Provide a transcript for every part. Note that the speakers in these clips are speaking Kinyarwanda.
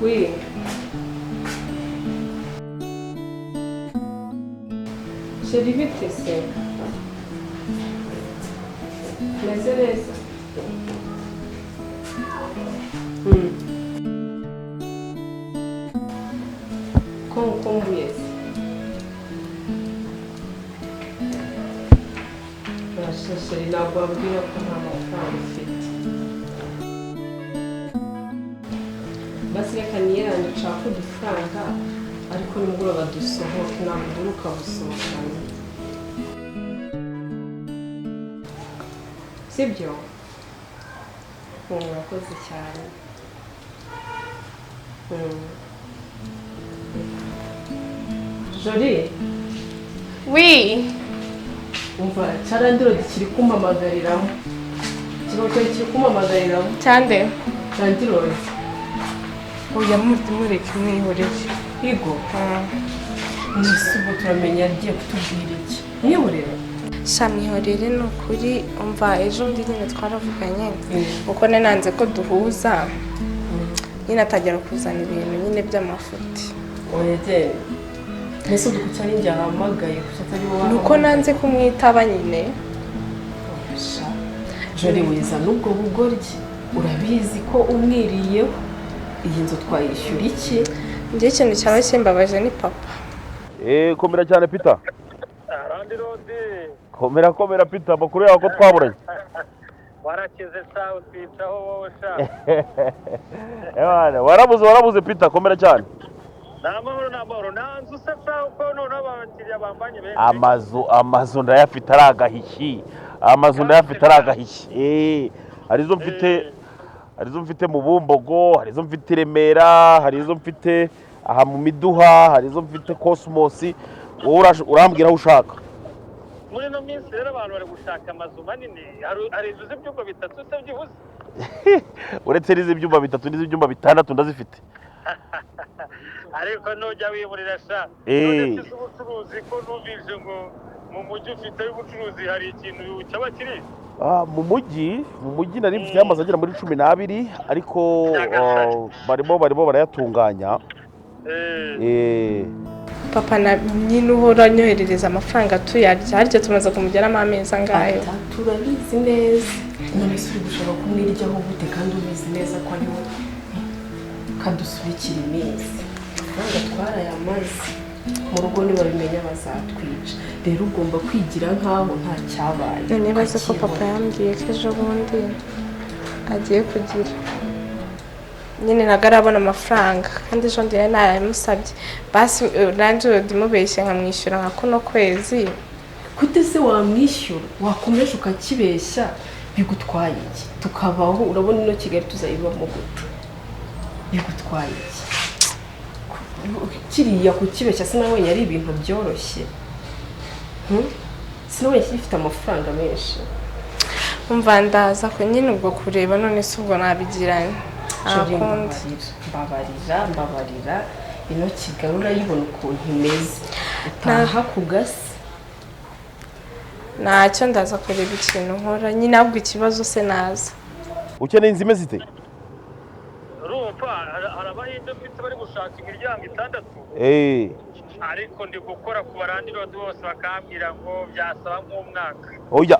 Oui. Chérie, vite se. Meze neza. Ko nkumbuye se. Chérie, ntabwo wabwira ko nta mafaranga ufite. Basi reka niyeranje nshaka udufaranga ariko nimugoroba dusohoke ntabwo duruka gusohokana. Sibyo? Murakoze cyane. Jolie? Oui. Umva, cyarandiro kiri kumamagariraho. Kibaho kiri kumamagariraho. Cyande? Cyandiro. Oya mureke mwihorere. Higo. Nisubo turamenya agiye kutubwira iki. Mwihorere. Mwihorere ni ukuri umva ejo ndi nyine twaravuganye uko nanze ko duhuza nyine atagera kuzana ibintu nyine by'amafuti. Oya je. Nese dukucyari njye ahamagaye kutatari wowe. Nuko nanze kumwitaba nyine. Jolie wiza nubwo bugoryi urabizi ko umwiriyeho iyi nzu twayishyura iki? Ngiye ikintu cyawe kimbabaje ni papa. Komera cyane Peter. Komera Peter, makuru yawe ko twaburanye. Warakize sawa twitaho wowe sha. Warabuze Peter, komera cyane. Namahoro nanzu se sawa ko none abakiriya bambanye benshi. Amazu ndayafite aragahishi. Harizo mfite mu Bumbogo, harizo mfite i Remera, harizo mfite aha mu Miduha, harizo mfite Cosmos. Wowe urambwira aho ushaka. Muri no minsi rero abantu bari gushaka amazu manini. Hari inzu z'ibyumba 3 se byibuze. Uretse n'ibyumba 3 n'ibyumba 6 ndazifite. Ariko nujya wiburira sha. None ubucuruzi ko numvise ngo mu mujyi ufite ubucuruzi hari ikintu cyaba kiri. Mu mujyi nari mfite amazu agera muri 12 ariko barimo barayatunganya. Papa na nyine uhora nyoherereza amafaranga tuyarya harya tumaze kumugeramo amezi angahe. Turabizi neza. None se uri gushaka kumwiryaho gute kandi ubizi neza ko ari wowe kadusubikira iminsi. Nanga twarayamaze. Mu rugo ntibabimenya bazatwica. Rero ugomba kwigira nkaho nta cyabaye. None baze ko papa yambwiye ko ejo bundi agiye kugira nyine nagarabona amafaranga kandi ejo ndi naramusabye basi nanje ndimubeshye nkamwishyura nka kuno kwezi. Kute se wamwishyura wakomeje ukakibeshya bigutwaye iki? Tukabaho urabona ino Kigali tuzayibamo gute? Bigutwaye iki? Kiriya kukibeshya sinabonye ari ibintu byoroshye. Sinabonye ifite amafaranga menshi. Umva ndaza ko nyine ubwo kureba none se ubwo nabigiranye. Mbabarira ino Kigali urayibona ukuntu imeze. Utaha ku gasi. Ntacyo ndaza kureba ikintu nkora nyine ahubwo ikibazo se naza. Ukeneye inzu imeze ite? Urumva harabahinde mfite bari gushaka imiryango 6. Ariko ndi gukora ku barandiro bose bakambwira ngo byasaba nk'umwaka. Oya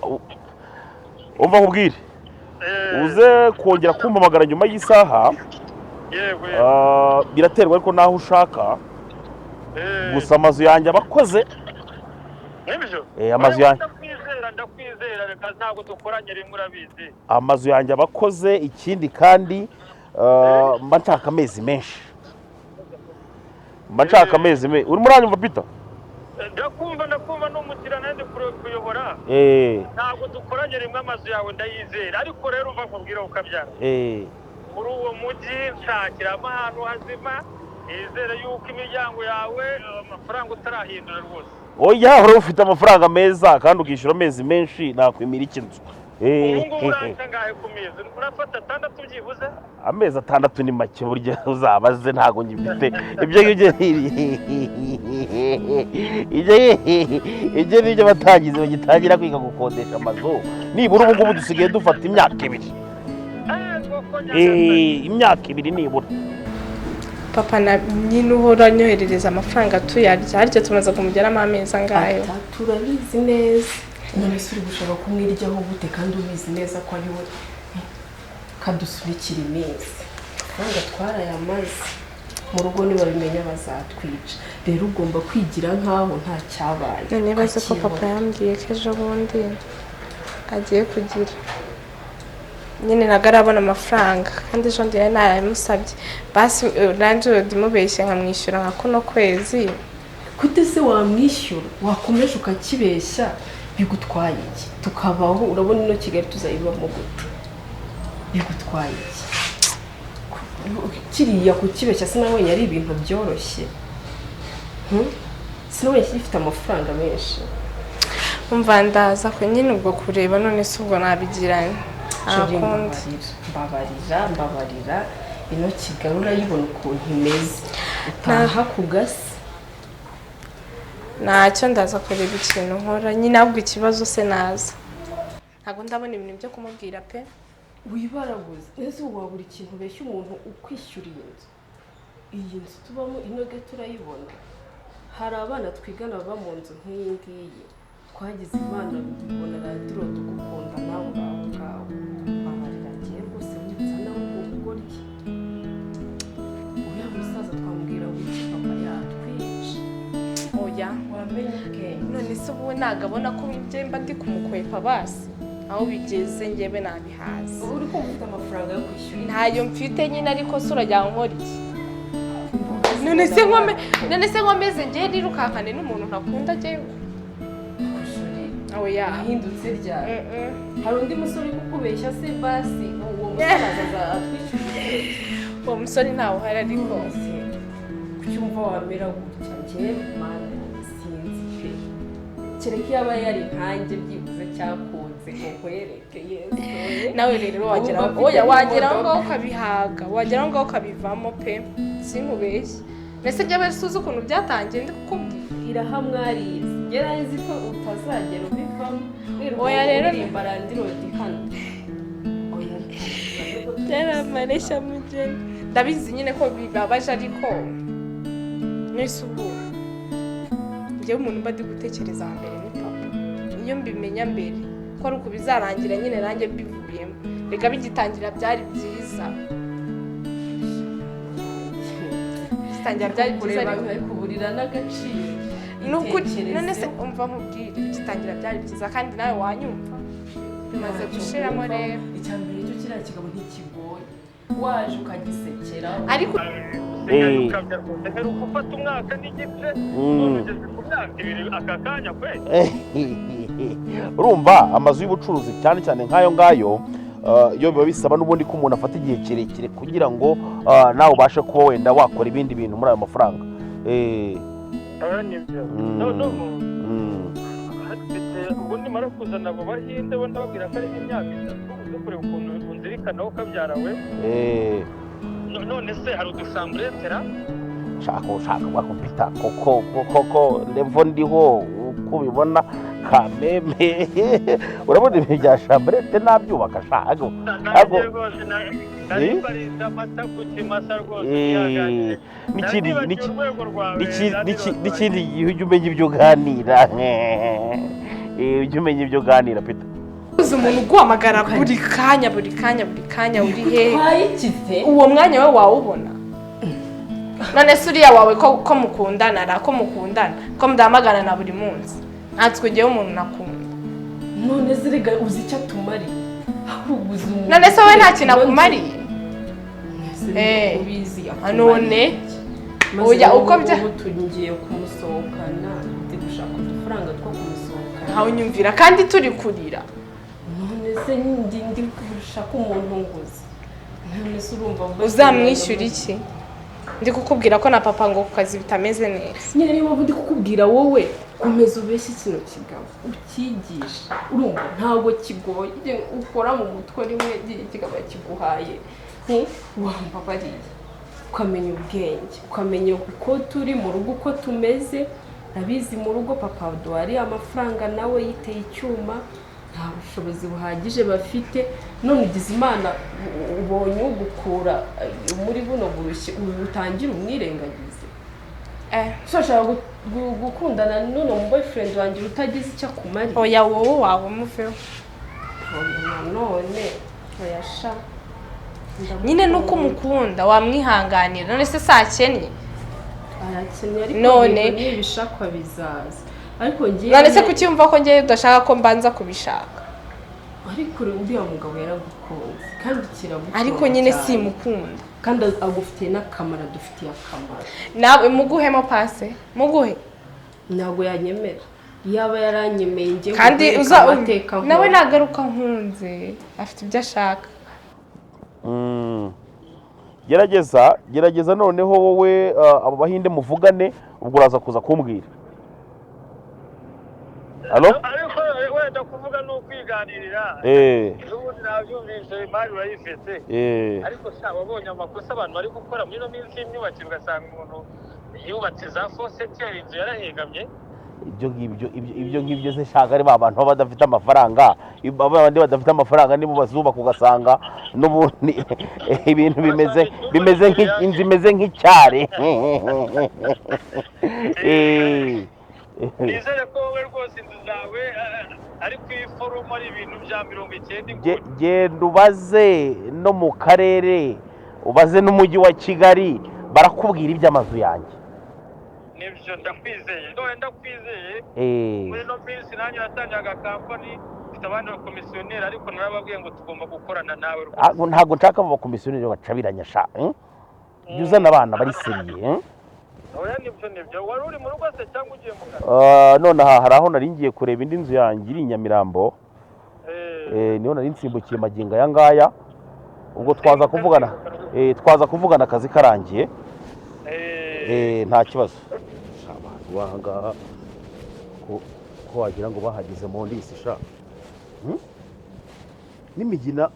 umva nkubwire. Uze kongera kumpamagara nyuma y'isaha. Yego. Biraterwa ariko naho ushaka. Gusa amazu yanjye abakoze. Nibyo? Amazu yanjye. Ndakwizera reka ntabwo dukoranye rimwe urabizi. Amazu yanjye abakoze ikindi kandi mba nshaka amezi menshi. Uri muranyumva Peter? Ndakumva n'umukira nandi kuyobora. Ntabwo dukoranye rimwe amazu yawe ndayizera ariko rero uva nkubwira ukabyara. Muri uwo mujyi nshakiramo ahantu hazima izere yuko imiryango yawe amafaranga utarahindura rwose. Oya uri ufite amafaranga meza kandi ukishyura amezi menshi nakwimira ikinzu. Ubu urantangaye ku mezi urafata 6 byibuze? Amezi 6 ni make burya uzabaze ntago ngifite. Ibyo nibyo batangize bagitangira kwiga gukodesha amazu. Nibura ubu ngubu dusigaye dufata imyaka 2. Imyaka 2 nibura. papa na nyine uhora anyoherereza amafaranga tuyarya harya tumaze kumugeramo amezi angahe turabizi neza none se uri gushaka kumwiryaho gute kandi ubizi neza ko ari we kadusubikira iminsi kandi twarayamaze mu rugo nibabimenya bazatwica rero ugomba kwigira nkaho nta cyabaye none baze ko papa yambwiye ko ejo bundi agiye kugira nyine ntabwo arabona amafaranga kandi ejo ndi naramusabye basi nanjye ndimubeshye nkamwishyura nka kuno kwezi gute se wamwishyura wakomeje ukakibeshya bigutwaye iki tukabaho urabona ino Kigali tuzayibamo gute bigutwaye iki kiriya kukibeshya sinabonye ari ibintu byoroshye sinabonye gifite amafaranga menshi umva ndaza ko nyine ubwo kureba none se ubwo nabigiranye mbabarira ino Kigali urayibona ukuntu imeze utaha ku gasi ntacyo ndaza kureba ikintu nkora nyine ahubwo ikibazo se naza ntabwo ndabona ibintu byo kumubwira pe wibaraguze ese uba buri kintu ubeshya umuntu ukwishyuriye iyi nzu tubamo inoge turayibona hari abana twigana baba mu nzu nk'iyi ngiyi twagize imana bibona radiyo tugukunda nawe ngaho babarira ngiye rwose nibutsa nawe ubwo rye uriya musaza twamubwira ngo iki papa yatwica oya wamenye ubwenge none se ubu ntabwo abona ko mba ndi kumukwepa basi aho bigeze njyewe nabihaze uri kumva ufite amafaranga yo kwishyura ntayo mfite nyine ariko se urajya nkora iki none se nkomeze njyewe nirukankane n'umuntu ntakunda njyewe oya ahindutse ryari hari undi musore kukubeshya se basi uwo musaza atwishyura uwo musore ntawe uhari ariko kucyumva wamera gutya njyewe mana sinzi pe kereka iyo aba yari nkanjye byibuze cyakunze ngo nkwereke yesu nawe rero wagera aho ngaho ukabihaga wagera aho ngaho ukabivamo pe sinkubeshye mbese njyewe suzi ukuntu byatangiye ndi kukubwira irahamwarize ngera nzi ko utazagera ubivamo oya rero uririmba randirodi hano oya byaramareshya mugeni ndabizi nyine ko bibabaje ariko mwese ubu njyewe umuntu mba ndi gutekereza mbere ni papa iyo mbimenya mbere ko ari uko bizarangira nyine nanjye mbivuyemo reka bigitangira byari byiza bigitangira byari byiza ariko kuburira n'agaciro none se umva nkubwire bigitangira byari byiza kandi nawe wanyumva bimaze gushiramo rero icya mbere cyo kiriya kigabo ntikigoye waje ukagisekera ariko heruka ufata umwaka n'igice none ugeze ku myaka 2 aka kanya kwe urumva amazu y'ubucuruzi cyane cyane nk'ayo ngayo iyo biba bisaba n'ubundi ko umuntu afata igihe kirekire kugira ngo nawe ubashe kuba wenda wakora ibindi bintu muri ayo mafaranga ubu nimara kuzana abo bahinde bo ndababwira ko ari nk'imyaka 3 uze kureba ukuntu unzirikanaho ukabyara we none se hari udusamburetera shaka wakupita koko levo ndiho uko ubibona kameme urabona ibintu bya shamburete nabyubaka shago n'ikindi gihe ujya umenya ibyo uganira ujya umenya ibyo uganira pita uzi umuntu uguhamagara buri kanya uri hehe uwo mwanya we wawubona none se uriya wawe ko mukundana ko mudahamagana na buri munsi natwe ujyeho umuntu nakunda none se rega uzi icyo atumariye none se we nta kintu akumariye ubizi none oya uko bya tugiye kumusohokana ndi gushaka udufaranga two kumusohokana ntawe unyumvira kandi turi kurira none se ndi gushaka umuntu nguzi none se urumva uzamwishyura iki ndi kukubwira ko na papa ngo ku kazi bitameze neza nyine niba ndi kukubwira wowe komeza ubeshye kino kigabo ukigisha urumva ntabwo kigoye ukora mu mutwe rimwe kigabo kiguhaye wumva bariye ukamenya ubwenge ukamenya uko turi mu rugo uko tumeze abizi mu rugo papa duhari amafaranga nawe yiteye icyuma nta bushobozi buhagije bafite none ugize imana ubonye ugukura muri buno burushye utangira umwirengagize ushobora gukundana none mu boyfriend wanjye utagize icyo akumarira oya wowe wawe muveho none oyasha nyine nuko umukunda wamwihanganira none se sakennye arakennye ariko none n'ibishakwa bizaza ariko ngiye none se kuki yumva ko ngiye udashaka ko mbanza kubishaka ariko uriya mugabo yaragukunze kandi kiramukunda ariko nyine simukunda kandi agufitiye n'akamaro adufitiye akamaro nawe muguhemo pase muguhe ntabwo yanyemera yaba yaranyemeye ngiye kandi nawe nagaruka nkunze afite ibyo ashaka gerageza noneho wowe abo bahinde muvugane ubwo uraza kuza kumbwira ariko wenda kuvuga ni ukwiganirira n'ubundi nabyumvise imari urayifite ariko wabonye amakosa abantu bari gukora muri ino minsi y'imyubakire ugasanga umuntu yubatse za foseteri inzu yarahegamye ibyo ngibyo zishaka ari ba bantu baba badafite amafaranga abandi badafite amafaranga nibo bazubaka ugasanga n'ubundi ibintu bimeze nk'inzu imeze nk'icyare nizere ko wowe rwose inzu zawe ari ku iforomo ari ibintu bya 90 genda ubaze no mu karere ubaze n'umujyi wa Kigali barakubwira iby'amazu yanjye nibyo ndakwizeye muri no minsi nanjye natangiye agakampani mfite abandi bakomisiyoneri ariko narababwiye ngo tugomba gukorana nawe ntabwo nshaka abo bakomisiyoneri bacabiranya sha jya uzana abana bari seriye oya nibyo wari uri mu rugo se cyangwa ugiye mu kazi none aha hari aho nari ngiye kureba indi nzu yanjye iri i Nyamirambo niho nari nsimbukiye magingo aya ngaya ubwo twaza kuvugana akazi karangiye nta kibazo abantu baha ngaha ko wagira ngo bahageze mu ndisi sha n'imigina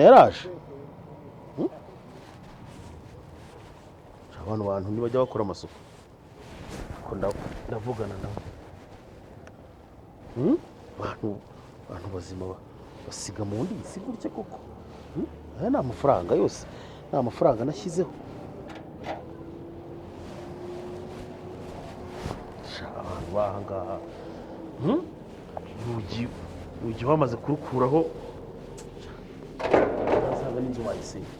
yaraje abantu ntibajya bakora amasuku ko ndavugana nabo abantu bazima basiga mu ndisi gutya koko aya ni amafaranga yose ni amafaranga nashyizeho abantu baha ngaha urugi bamaze kurukuraho urasanga n'inzu wayisenya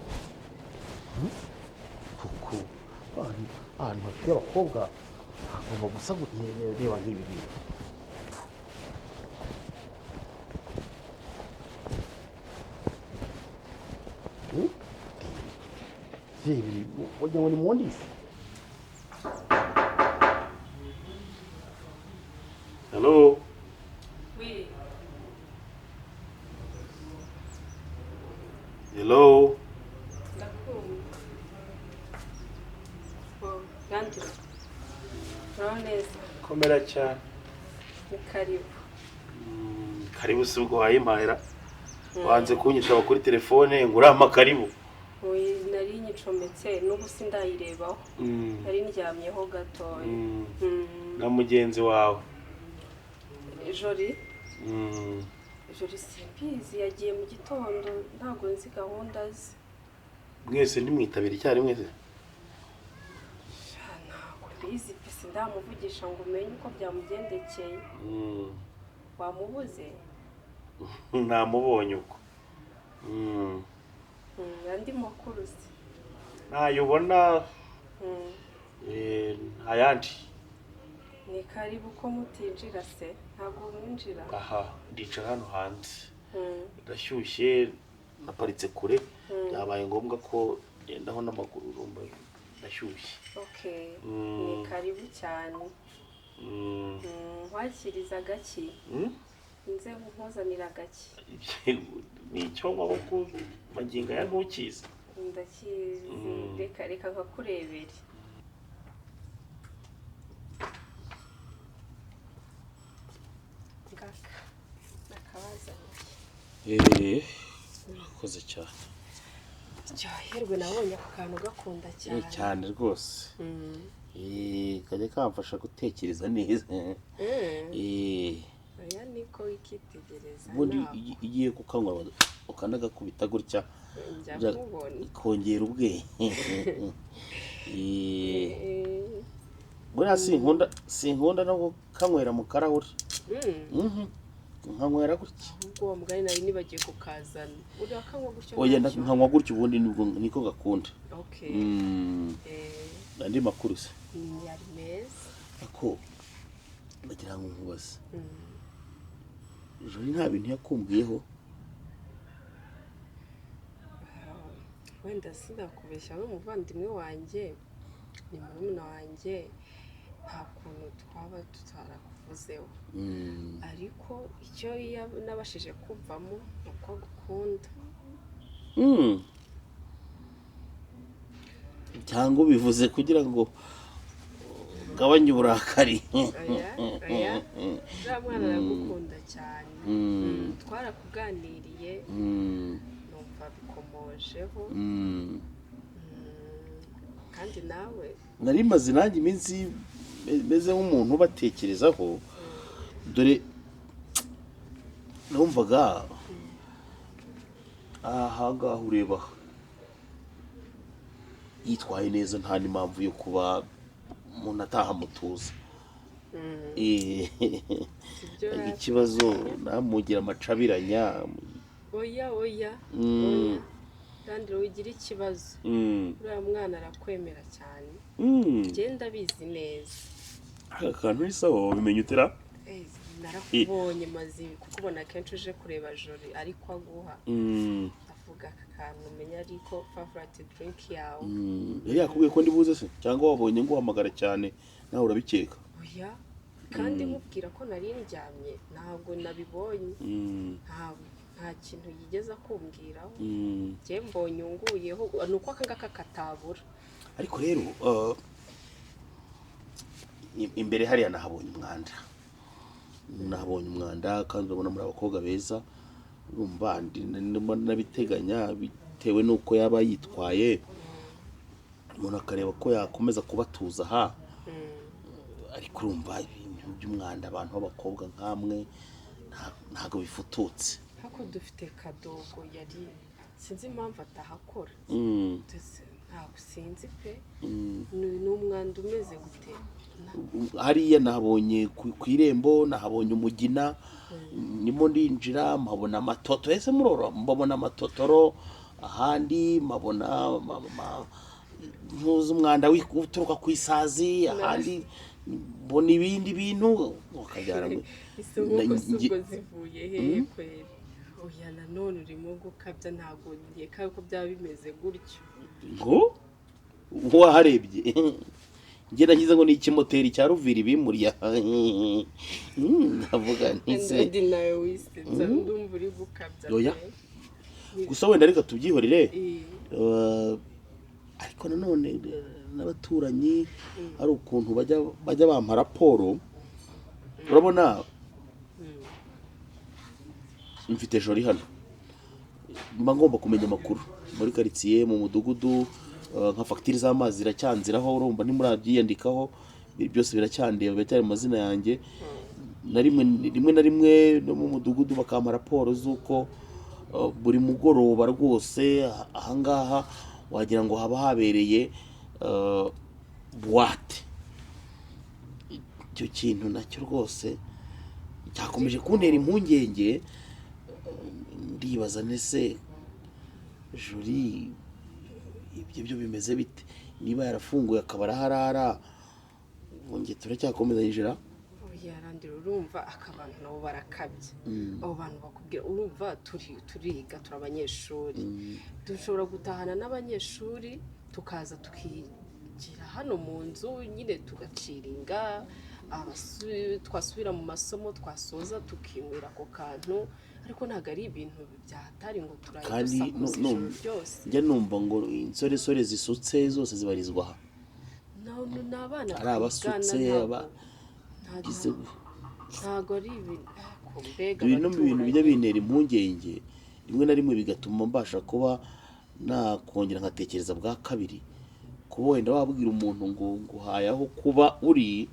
kuko ahantu hatuye abakobwa hagomba gusa reba nk'ibi bintu wagira ngo ni mu ndisi hello hello komera cyane ni karibu si ubwo wayimahera wanze kunyisha kuri telefone ngo urama karibu nari nyicometse n'ubu sindayirebaho nari ndyamyeho gatoya na mugenzi wawe jori simbizi yagiye mu gitondo ntabwo nzi gahunda ze mwese ntimwitabire icyarimwe se ntabwo mbizi pisi ndamuvugisha ngo umenye uko byamugendekeye wamubuze namubonye uko andi makuru se ntayo ubona ayandi ni karibu ko mutinjira se ntabwo mwinjira aha ndicara hano hanze ndashyushye naparitse kure byabaye ngombwa ko ngendaho n'amaguru urumva ndashyushye ni karibu cyane wakiriza gaki nze nkuzanira gaki ni icyo maboko magingo ya ntukiza ndakizi reka nkakurebere urakoze cyane cyoherwe nabonye ako kantu gakunda cyane rwose kajya kamfasha gutekereza neza oya niko nk'ikitegereza ubundi igiye kukanywa ukanagakubita gutya kongera ubwenge buriya sinkunda no gukanywera mu karahuri nkanywera gutya ubwo uwo mugani nari nibagiye kukazana uriya kanywa gutya oya nkanywa gutya ubundi niko gakunda andi makuru se yari meza ako bagira ngo nkubaze Joni nta bintu yakumbwiyeho wenda sinakubeshya n'umuvandimwe wanjye ni murumuna wanjye nta kuntu twaba tutarakuvuzeho ariko icyo nabashije kumvamo ni uko agukunda cyangwa ubivuze kugira ngo ugabanye uburakari uriya mwana aragukunda cyane twarakuganiriye numva bikomojeho kandi nawe nari maze nanjye iminsi meze nk'umuntu ubatekerezaho dore numvaga aha ngaha ureba yitwaye neza nta n'impamvu yo kuba umuntu ataha mutuza ikibazo namugira amacabiranya oya kandi ugira ikibazo uriya mwana arakwemera cyane genda bizi neza aka kantu ni sawa wabimenye utera narakubonye maze kukubona kenshi uje kureba Jori ariko aguha avuga aka kantu umenya ariko favorite drink yawe yari yakubwiye ko ndibuze se cyangwa wabonye ngo uhamagara cyane nawe urabikeka oya kandi mubwira ko nari ndyamye ntabwo nabibonye nta kintu yigeze akumbwiraho njye mbonye unguyeho ni uko aka ngaka katabura ariko rero imbere hariya nahabonye umwanda kandi urabona muri abakobwa beza urumva nabiteganya bitewe n'uko yaba yitwaye umuntu akareba ko yakomeza kubatuza aha ariko urumva ibintu by'umwanda abantu b'abakobwa nk'amwe ntabwo bifututse hako dufite kadogo yari sinzi impamvu atahakora ntabwo sinzi pe ni umwanda umeze gute hariya nahabonye ku irembo nahabonye umugina nimo ndinjira mpabona amatoto ese muroro mbabona amatotoro ahandi mpabona ntuzi umwanda uturuka ku isazi ahandi mbona ibindi bintu ukajyana isoko zivuye hehe kweri oya nanone urimo gukabya ntabwo nkeka ko byaba bimeze gutyo ngo waharebye njye nagize ngo ni ikimoteri cya Ruviri bimuriya ndavuga ntise ndi nawe wisetsa ndumva uri gukabya oya gusa wenda reka tubyihorere ariko nanone n'abaturanyi hari ukuntu bajya bampa raporo urabona mfite Jori hano mba ngomba kumenya amakuru muri quartier mu mudugudu nka fagitire z'amazi ziracyanziraho urumva ntimurabyiyandikaho byose biracyandeba biracyari mu mazina yanjye rimwe na rimwe no mu mudugudu bakampa raporo z'uko buri mugoroba rwose ahangaha wagira ngo haba habereye buwate icyo kintu nacyo rwose cyakomeje kuntera impungenge ndibaza nese Jori ibyo byo bimeze bite niba yarafunguye akaba araharara nge turacyakomeza yinjira yarandira urumva akabantu nabo barakabye abo bantu bakubwira urumva turiga turabanyeshuri dushobora gutahana n'abanyeshuri tukaza tukigira hano mu nzu nyine tugaciringa twasubira mu masomo twasoza tukinywera ako kantu ariko ntabwo ari ibintu byahatari ngo turayidusakuza ijoro ryose njya numva ngo insoresore zisutse zose zibarizwa aha ni abana ari abasutse ntabwo ari ibintu bijya bintera impungenge rimwe na rimwe bigatuma mbasha kuba nakongera nkatekereza bwa kabiri kuba wenda wabwira umuntu ngo nguhaye aho kuba uri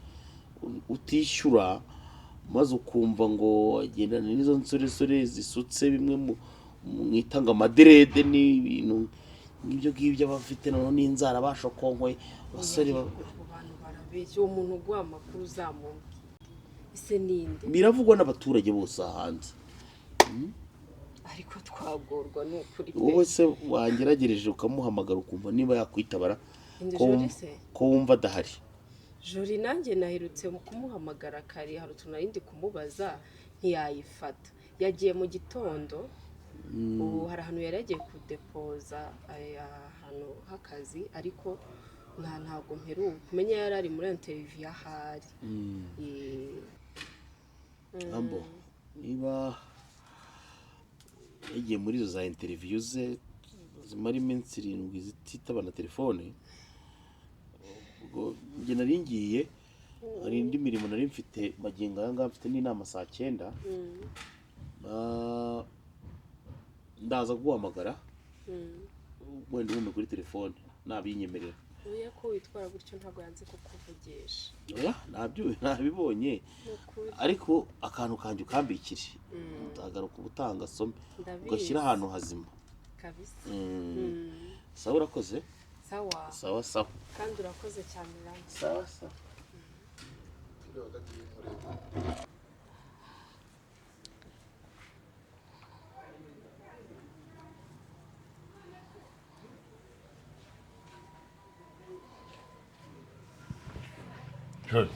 utishyura maze ukumva ngo agendana n'izo nsoresore zisutse bimwe mwita ngo amaderede n'ibintu nk'ibyo ngibyo aba afite noneho n'inzara bashokonkwe abasore abo bantu barabeshya uwo muntu uguha amakuru uzamubwira ese ninde biravugwa n'abaturage bose hanze ariko twagorwa ni ukuri wowe se wangeragereje ukamuhamagara ukumva niba yakwitabara ko wumva adahari Jori nanjye naherutse kumuhamagara kare hari utuntu nari ndi kumubaza ntiyayifata yagiye mu gitondo ubu hari ahantu yari yagiye kudepoza ahantu h'akazi ariko ntabwo mperuka kumenya yari ari muri interview ahari niba yagiye muri izo za interview ze zimara iminsi 7 zititaba na telefone ubwo njye nari ngiye hari indi mirimo nari mfite magingo aya ngaya mfite n'inama saa 9 ndaza guhamagara wenda ubume kuri telefone nabinyemerera uye ko witwara gutyo ntabwo yanze kukuvugisha oya nabibonye ariko akantu kanjye ukambikire nzagaruka ubutanga some ugashyira ahantu hazima kabisa sawa urakoze sawa sawa kandi urakoze cyane rangi sawa Good.